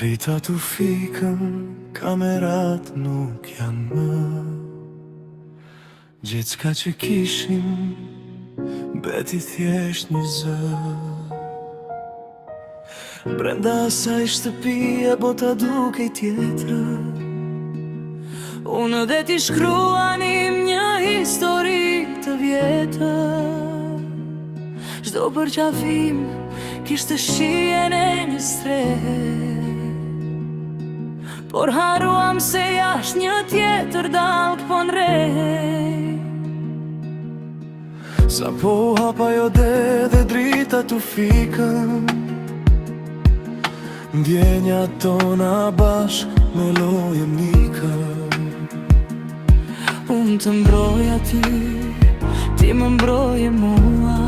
Drita t'u fikën, kamerat nuk janë më. Gjithë s'ka që kishim, beti thjesht një zë. Brenda asaj shtëpia bota dukej tjetër. Unë dhe ti shkruanim një histori të vjetër. Çdo përqafim kishte shijen e një stret, por haruam se jashtë një tjetër dalk po nrej. Sa po hapa jo dhe drita t'u fikën, ndjenja tona bashk me loje mikën. Unë të mbroja ty, ti më mbroje mua,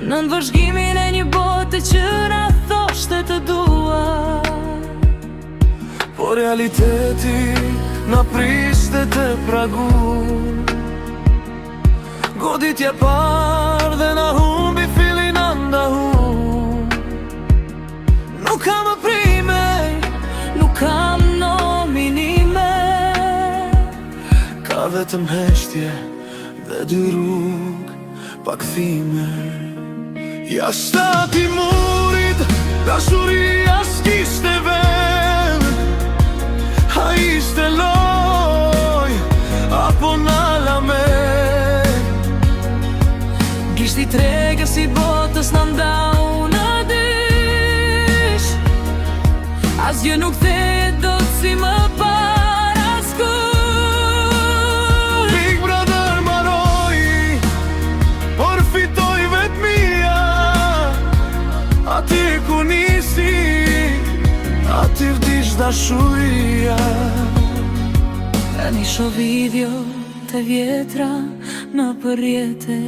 në vëzhgimin e një bote që na thoshte të dua. Po realiteti na priste të pragu, goditja par dhe na humbi filin andahu. Nuk kam prime, nuk kam nominime, ka vetëm heshtje dhe dy rrug pa kthime. Ja shtati murit, dashuria s'kishte vend, a ishte loj, apo na lament. Gishti tregës i botës në ndau në dysh, asgjë nuk thehet dot si më para askush. Big Brother maroi, por fitoj vet mia. Aty ku nisi, aty vdish dashuria. E një shoh video të vjetra në përjete,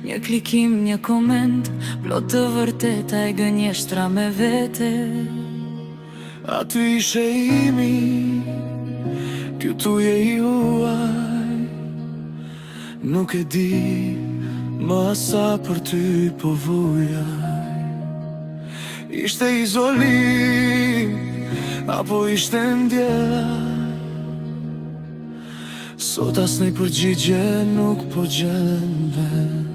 një klikim, një koment, plot të vërteta e gënjeshtra me vete. Aty ishe imi, këtu je juaj. Nuk e di më sa për ty po vujaj. Ishte izolim, apo ishte ndjera. Sot as nej përgjigje nuk po gjen vend.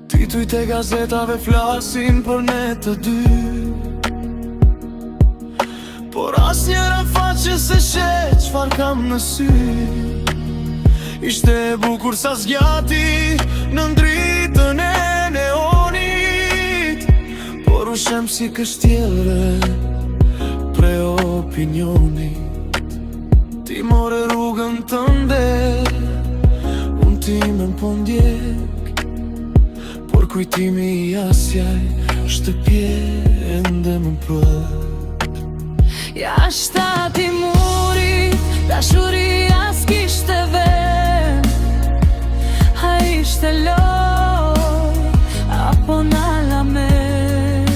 Titujt e gazetave flasin për ne të dy, por as njëra faqe se shet çfar kam në sy. Ishte e bukur sa zgjati në dritën e neonit, por u shem si kështjellre pre opinionit. Ti more rrugën tënde, unë timen po ndjek, por kujtimi i asjaj shtëpje ende më prët. Ja shtati murit, dashuria s'kishte vend, a ishte loj, apo na lament.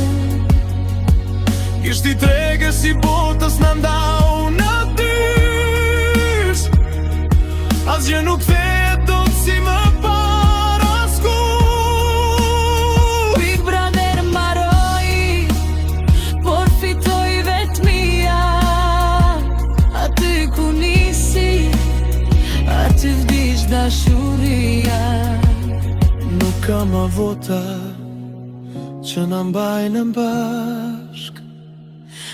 Kishti tregës i botës në ndau në dysh, asgjë nuk thehet dot si më para askush. Big Brother mbaroi, por fitoi vet mia. Aty ku nisi, aty vdish dashuria. Nuk kam avota që na mbajnë bashk.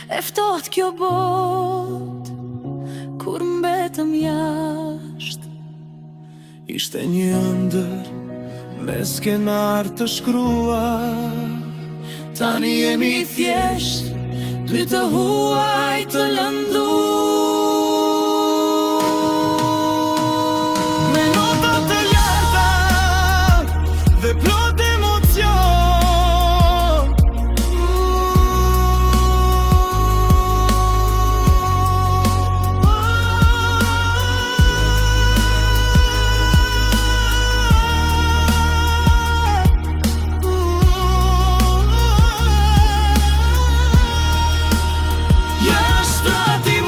E ftoht kjo bot, kur mbetëm jashtë. Ishte një ëndër me skenar të shkruar. Tani jemi thjesht, dy të huaj të lënduar. Me nota të larta dhe plot emocion. Ja shtati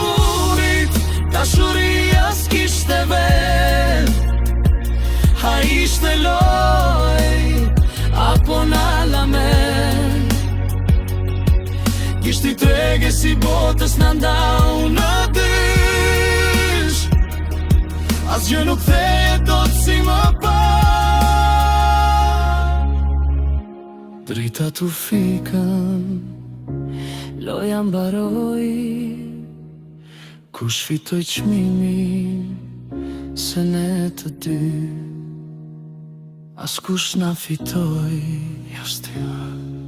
ti trege si botës në ndau në dysh. Asgjë nuk thejet do të si më pa. Drita tu fikën, loja mbaroi, kush fitoj çmimin, se ne të dy. As kush na fitoj, jashtë ty.